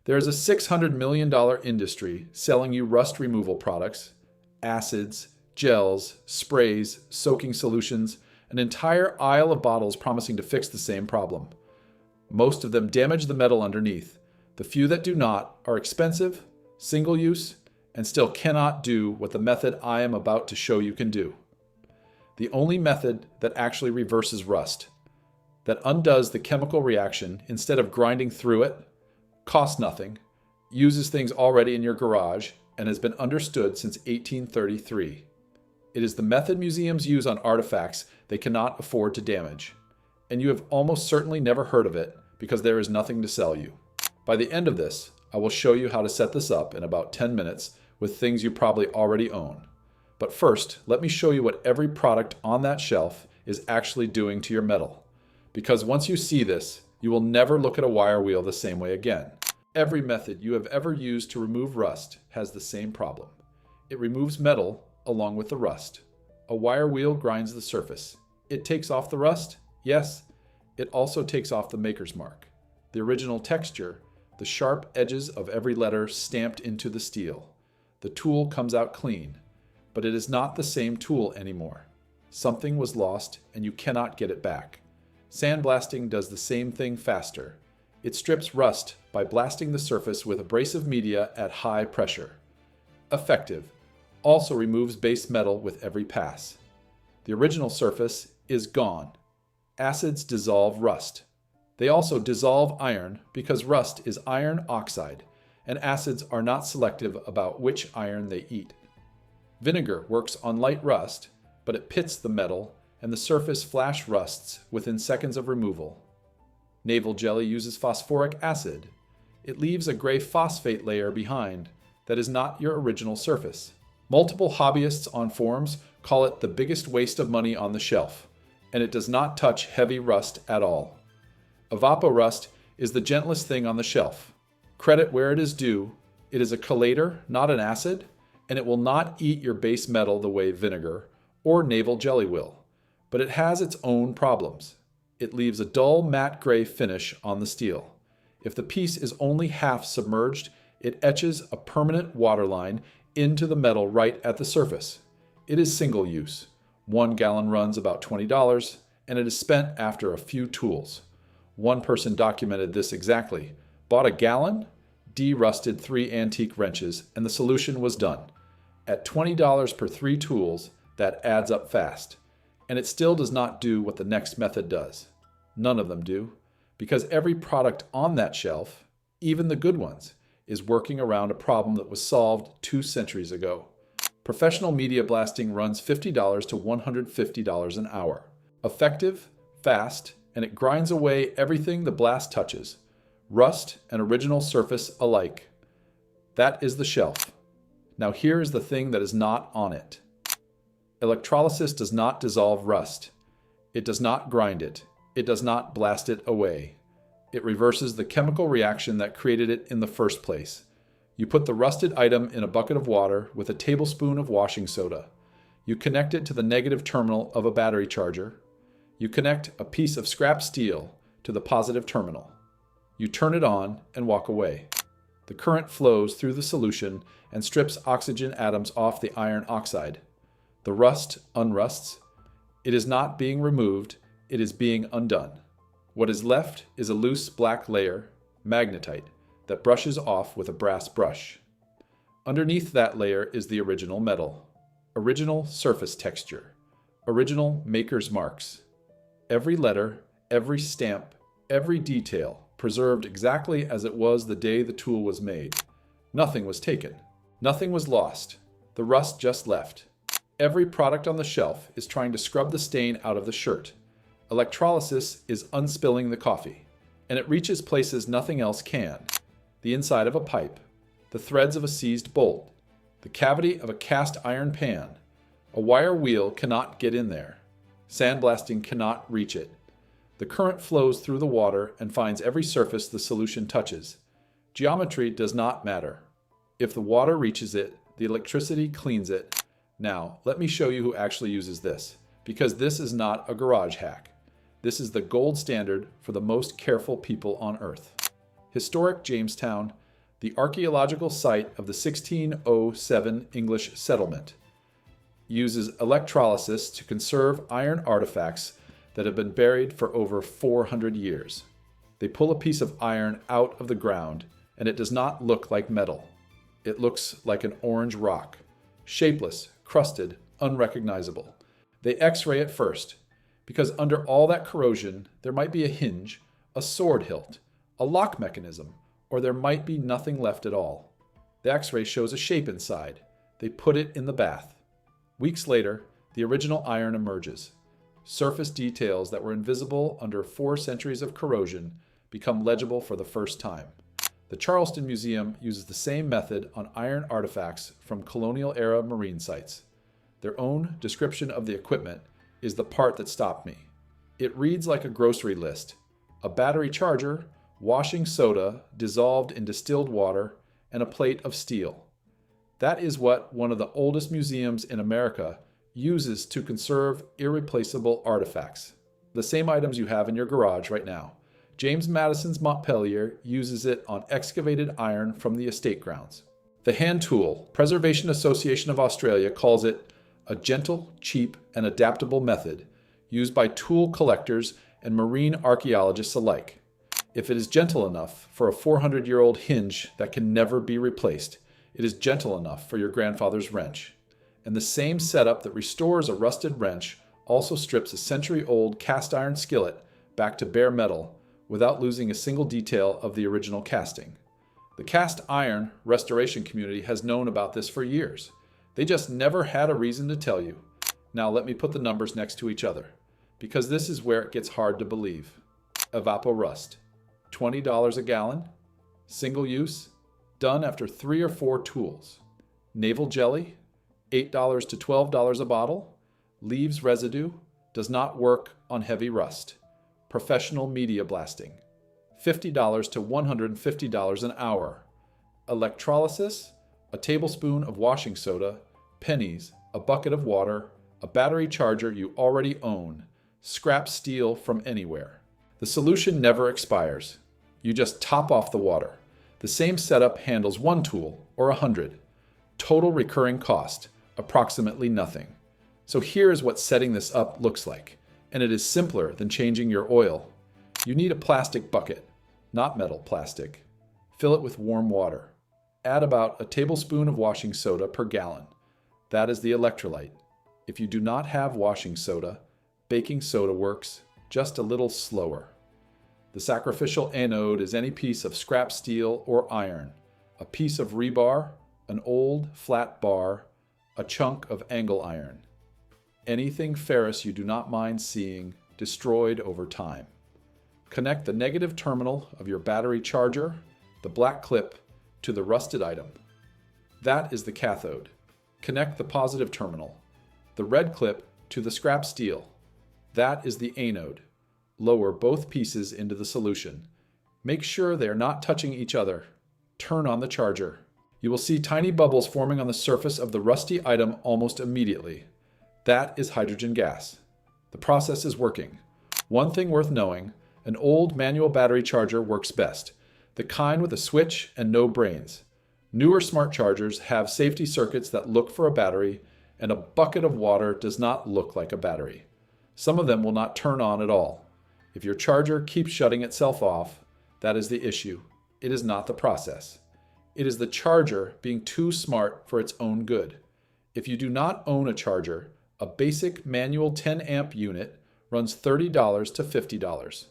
There is a $600 million industry selling you rust removal products, acids, gels, sprays, soaking solutions, an entire aisle of bottles promising to fix the same problem. Most of them damage the metal underneath. The few that do not are expensive, single use, and still cannot do what the method I am about to show you can do. The only method that actually reverses rust, that undoes the chemical reaction instead of grinding through it, costs nothing, uses things already in your garage, and has been understood since 1833. It is the method museums use on artifacts they cannot afford to damage, and you have almost certainly never heard of it because there is nothing to sell you. By the end of this, I will show you how to set this up in about 10 minutes with things you probably already own. But first, let me show you what every product on that shelf is actually doing to your metal. Because once you see this, you will never look at a wire wheel the same way again. Every method you have ever used to remove rust has the same problem. It removes metal along with the rust. A wire wheel grinds the surface. It takes off the rust, yes. It also takes off the maker's mark, the original texture, the sharp edges of every letter stamped into the steel. The tool comes out clean, but it is not the same tool anymore. Something was lost and you cannot get it back. Sandblasting does the same thing faster. It strips rust by blasting the surface with abrasive media at high pressure. Effective. Also removes base metal with every pass. The original surface is gone. Acids dissolve rust. They also dissolve iron because rust is iron oxide, and acids are not selective about which iron they eat. Vinegar works on light rust, but it pits the metal, and the surface flash rusts within seconds of removal. Naval jelly uses phosphoric acid. It leaves a gray phosphate layer behind that is not your original surface. Multiple hobbyists on forums call it the biggest waste of money on the shelf, and it does not touch heavy rust at all. Evapo-Rust is the gentlest thing on the shelf. Credit where it is due. It is a chelator, not an acid, and it will not eat your base metal the way vinegar or naval jelly will. But it has its own problems. It leaves a dull matte gray finish on the steel. If the piece is only half submerged, it etches a permanent waterline into the metal right at the surface. It is single use. 1 gallon runs about $20, and it is spent after a few tools. One person documented this exactly. Bought a gallon, de-rusted 3 antique wrenches, and the solution was done. At $20 per 3 tools, that adds up fast. And it still does not do what the next method does. None of them do, because every product on that shelf, even the good ones, is working around a problem that was solved 2 centuries ago. Professional media blasting runs $50 to $150 an hour. Effective, fast, and it grinds away everything the blast touches, rust and original surface alike. That is the shelf. Now here is the thing that is not on it. Electrolysis does not dissolve rust. It does not grind it. It does not blast it away. It reverses the chemical reaction that created it in the first place. You put the rusted item in a bucket of water with a tablespoon of washing soda. You connect it to the negative terminal of a battery charger. You connect a piece of scrap steel to the positive terminal. You turn it on and walk away. The current flows through the solution and strips oxygen atoms off the iron oxide. The rust unrusts. It is not being removed, it is being undone. What is left is a loose black layer, magnetite, that brushes off with a brass brush. Underneath that layer is the original metal, original surface texture, original maker's marks. Every letter, every stamp, every detail preserved exactly as it was the day the tool was made. Nothing was taken. Nothing was lost. The rust just left. Every product on the shelf is trying to scrub the stain out of the shirt. Electrolysis is unspilling the coffee, and it reaches places nothing else can. The inside of a pipe, the threads of a seized bolt, the cavity of a cast iron pan. A wire wheel cannot get in there. Sandblasting cannot reach it. The current flows through the water and finds every surface the solution touches. Geometry does not matter. If the water reaches it, the electricity cleans it. Now, let me show you who actually uses this, because this is not a garage hack. This is the gold standard for the most careful people on Earth. Historic Jamestown, the archaeological site of the 1607 English settlement. Uses electrolysis to conserve iron artifacts that have been buried for over 400 years. They pull a piece of iron out of the ground, and it does not look like metal. It looks like an orange rock, shapeless, crusted, unrecognizable. They X-ray it first, because under all that corrosion, there might be a hinge, a sword hilt, a lock mechanism, or there might be nothing left at all. The X-ray shows a shape inside. They put it in the bath. Weeks later, the original iron emerges. Surface details that were invisible under 4 centuries of corrosion become legible for the first time. The Charleston Museum uses the same method on iron artifacts from colonial-era marine sites. Their own description of the equipment is the part that stopped me. It reads like a grocery list: a battery charger, washing soda dissolved in distilled water, and a plate of steel. That is what one of the oldest museums in America uses to conserve irreplaceable artifacts. The same items you have in your garage right now. James Madison's Montpelier uses it on excavated iron from the estate grounds. The hand tool, Preservation Association of Australia calls it a gentle, cheap, and adaptable method used by tool collectors and marine archaeologists alike. If it is gentle enough for a 400-year-old hinge that can never be replaced, it is gentle enough for your grandfather's wrench. And the same setup that restores a rusted wrench also strips a century-old cast iron skillet back to bare metal without losing a single detail of the original casting. The cast iron restoration community has known about this for years. They just never had a reason to tell you. Now let me put the numbers next to each other, because this is where it gets hard to believe. Evapo-Rust, $20 a gallon, single use, done after 3 or 4 tools. Naval Jelly, $8 to $12 a bottle, leaves residue, does not work on heavy rust. Professional media blasting, $50 to $150 an hour. Electrolysis, a tablespoon of washing soda, pennies, a bucket of water, a battery charger you already own, scrap steel from anywhere. The solution never expires. You just top off the water. The same setup handles 1 tool or 100. Total recurring cost, approximately nothing. So here is what setting this up looks like, and it is simpler than changing your oil. You need a plastic bucket, not metal plastic. Fill it with warm water. Add about a tablespoon of washing soda per gallon. That is the electrolyte. If you do not have washing soda, baking soda works, just a little slower. The sacrificial anode is any piece of scrap steel or iron, a piece of rebar, an old flat bar, a chunk of angle iron. Anything ferrous you do not mind seeing destroyed over time. Connect the negative terminal of your battery charger, the black clip, to the rusted item. That is the cathode. Connect the positive terminal, the red clip, to the scrap steel. That is the anode. Lower both pieces into the solution. Make sure they are not touching each other. Turn on the charger. You will see tiny bubbles forming on the surface of the rusty item almost immediately. That is hydrogen gas. The process is working. One thing worth knowing, an old manual battery charger works best, the kind with a switch and no brains. Newer smart chargers have safety circuits that look for a battery, and a bucket of water does not look like a battery. Some of them will not turn on at all. If your charger keeps shutting itself off, that is the issue. It is not the process. It is the charger being too smart for its own good. If you do not own a charger, a basic manual 10 amp unit runs $30 to $50.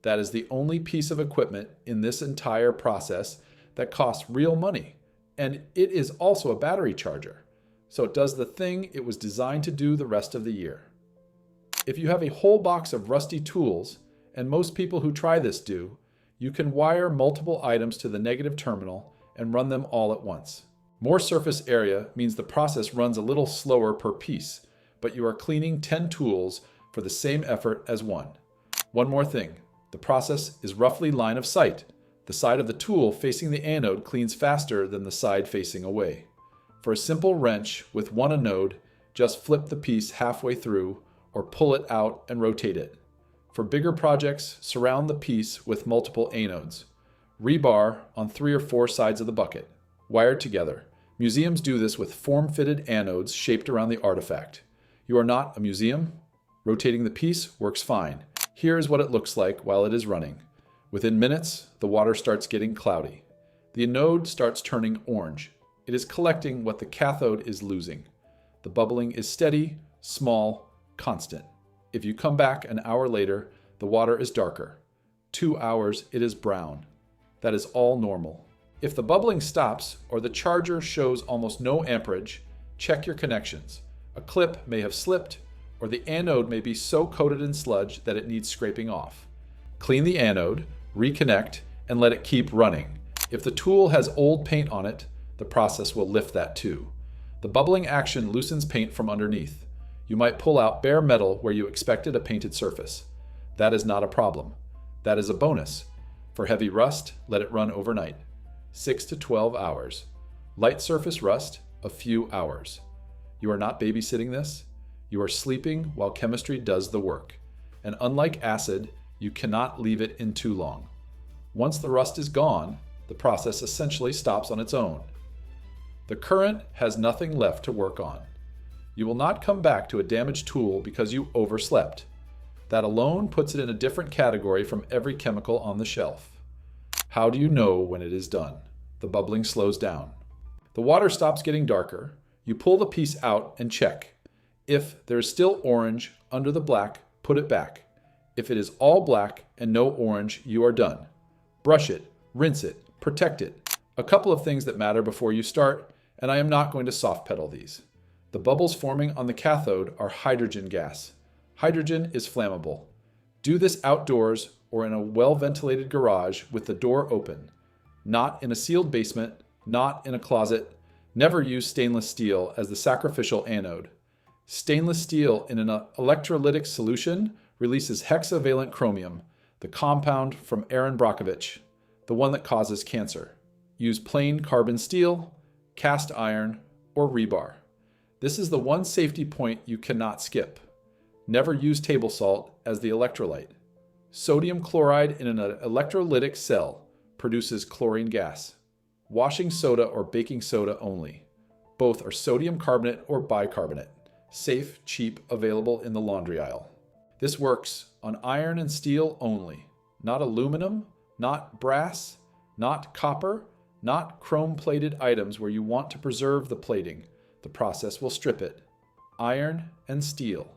That is the only piece of equipment in this entire process that costs real money. And it is also a battery charger. So it does the thing it was designed to do the rest of the year. If you have a whole box of rusty tools, and most people who try this do, you can wire multiple items to the negative terminal and run them all at once. More surface area means the process runs a little slower per piece, but you are cleaning 10 tools for the same effort as 1. One more thing, the process is roughly line of sight. The side of the tool facing the anode cleans faster than the side facing away. For a simple wrench with 1 anode, just flip the piece halfway through or pull it out and rotate it. For bigger projects, surround the piece with multiple anodes. Rebar on 3 or 4 sides of the bucket, wired together. Museums do this with form-fitted anodes shaped around the artifact. You are not a museum. Rotating the piece works fine. Here is what it looks like while it is running. Within minutes, the water starts getting cloudy. The anode starts turning orange. It is collecting what the cathode is losing. The bubbling is steady, small, constant. If you come back an hour later, the water is darker. 2 hours, it is brown. That is all normal. If the bubbling stops or the charger shows almost no amperage, check your connections. A clip may have slipped, or the anode may be so coated in sludge that it needs scraping off. Clean the anode, reconnect, and let it keep running. If the tool has old paint on it, the process will lift that too. The bubbling action loosens paint from underneath. You might pull out bare metal where you expected a painted surface. That is not a problem. That is a bonus. For heavy rust, let it run overnight. 6 to 12 hours. Light surface rust, a few hours. You are not babysitting this. You are sleeping while chemistry does the work. And unlike acid, you cannot leave it in too long. Once the rust is gone, the process essentially stops on its own. The current has nothing left to work on. You will not come back to a damaged tool because you overslept. That alone puts it in a different category from every chemical on the shelf. How do you know when it is done? The bubbling slows down. The water stops getting darker. You pull the piece out and check. If there is still orange under the black, put it back. If it is all black and no orange, you are done. Brush it, rinse it, protect it. A couple of things that matter before you start, and I am not going to soft pedal these. The bubbles forming on the cathode are hydrogen gas. Hydrogen is flammable. Do this outdoors or in a well-ventilated garage with the door open. Not in a sealed basement, not in a closet. Never use stainless steel as the sacrificial anode. Stainless steel in an electrolytic solution releases hexavalent chromium, the compound from Erin Brockovich, the one that causes cancer. Use plain carbon steel, cast iron, or rebar. This is the one safety point you cannot skip. Never use table salt as the electrolyte. Sodium chloride in an electrolytic cell produces chlorine gas. Washing soda or baking soda only. Both are sodium carbonate or bicarbonate. Safe, cheap, available in the laundry aisle. This works on iron and steel only. Not aluminum, not brass, not copper, not chrome-plated items where you want to preserve the plating. The process will strip it. Iron and steel.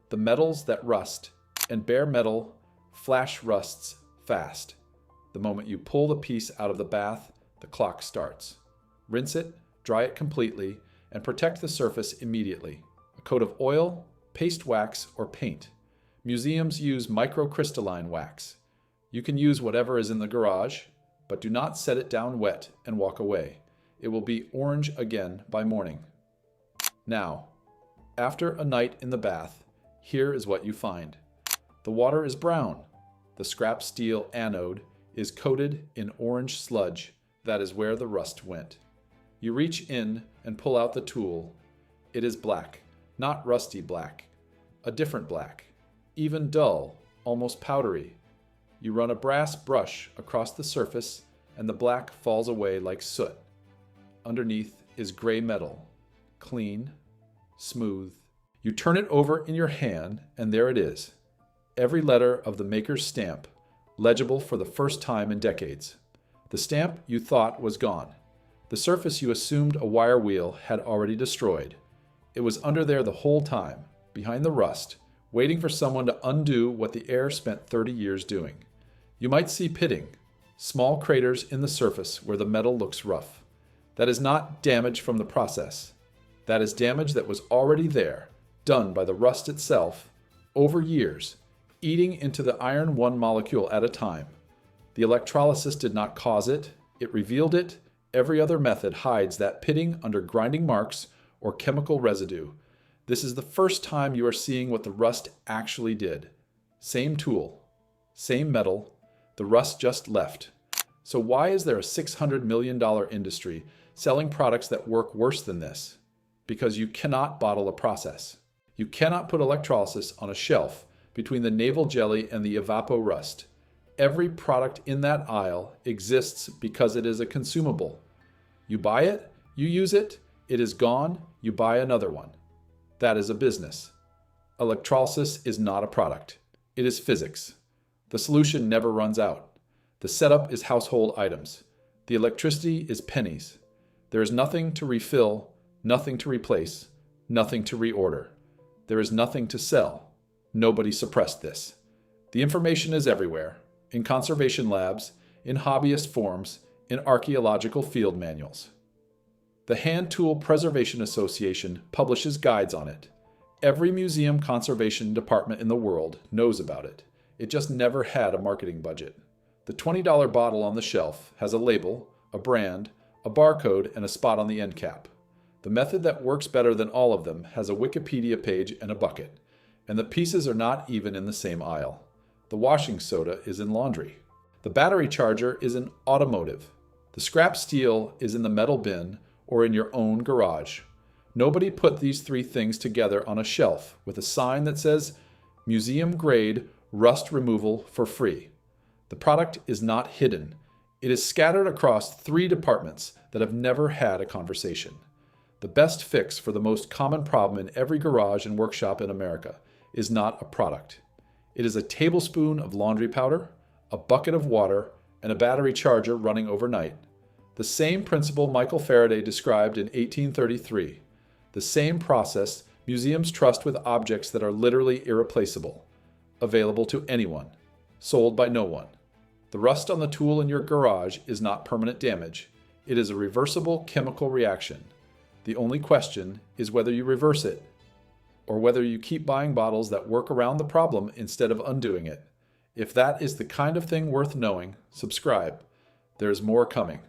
The metals that rust, and bare metal flash rusts fast. The moment you pull the piece out of the bath, the clock starts. Rinse it, dry it completely, and protect the surface immediately. A coat of oil, paste wax, or paint. Museums use microcrystalline wax. You can use whatever is in the garage, but do not set it down wet and walk away. It will be orange again by morning. Now, after a night in the bath, here is what you find. The water is brown. The scrap steel anode is coated in orange sludge. That is where the rust went. You reach in and pull out the tool. It is black, not rusty black. A different black, even dull, almost powdery. You run a brass brush across the surface and the black falls away like soot. Underneath is gray metal, clean, smooth. You turn it over in your hand and there it is. Every letter of the maker's stamp, legible for the first time in decades. The stamp you thought was gone. The surface you assumed a wire wheel had already destroyed. It was under there the whole time, behind the rust, waiting for someone to undo what the air spent 30 years doing. You might see pitting, small craters in the surface where the metal looks rough. That is not damage from the process. That is damage that was already there, done by the rust itself, over years, eating into the iron one molecule at a time. The electrolysis did not cause it, it revealed it. Every other method hides that pitting under grinding marks or chemical residue. This is the first time you are seeing what the rust actually did. Same tool, same metal, the rust just left. So why is there a $600 million industry selling products that work worse than this? Because you cannot bottle a process. You cannot put electrolysis on a shelf between the navel jelly and the evaporust. every product in that aisle exists because it is a consumable. You buy it, you use it, it is gone, you buy another one. That is a business. Electrolysis is not a product. It is physics. The solution never runs out. The setup is household items. The electricity is pennies. There is nothing to refill, nothing to replace, nothing to reorder. There is nothing to sell. Nobody suppressed this. The information is everywhere, in conservation labs, in hobbyist forums, in archaeological field manuals. The Hand Tool Preservation Association publishes guides on it. Every museum conservation department in the world knows about it. It just never had a marketing budget. The $20 bottle on the shelf has a label, a brand, a barcode, and a spot on the end cap. The method that works better than all of them has a Wikipedia page and a bucket, and the pieces are not even in the same aisle. The washing soda is in laundry. The battery charger is in automotive. The scrap steel is in the metal bin or in your own garage. Nobody put these three things together on a shelf with a sign that says, Museum Grade Rust Removal for Free. The product is not hidden. It is scattered across three departments that have never had a conversation. The best fix for the most common problem in every garage and workshop in America is not a product. It is a tablespoon of laundry powder, a bucket of water, and a battery charger running overnight. The same principle Michael Faraday described in 1833. The same process museums trust with objects that are literally irreplaceable, available to anyone, sold by no one. The rust on the tool in your garage is not permanent damage. It is a reversible chemical reaction. The only question is whether you reverse it, or whether you keep buying bottles that work around the problem instead of undoing it. If that is the kind of thing worth knowing, subscribe. There is more coming.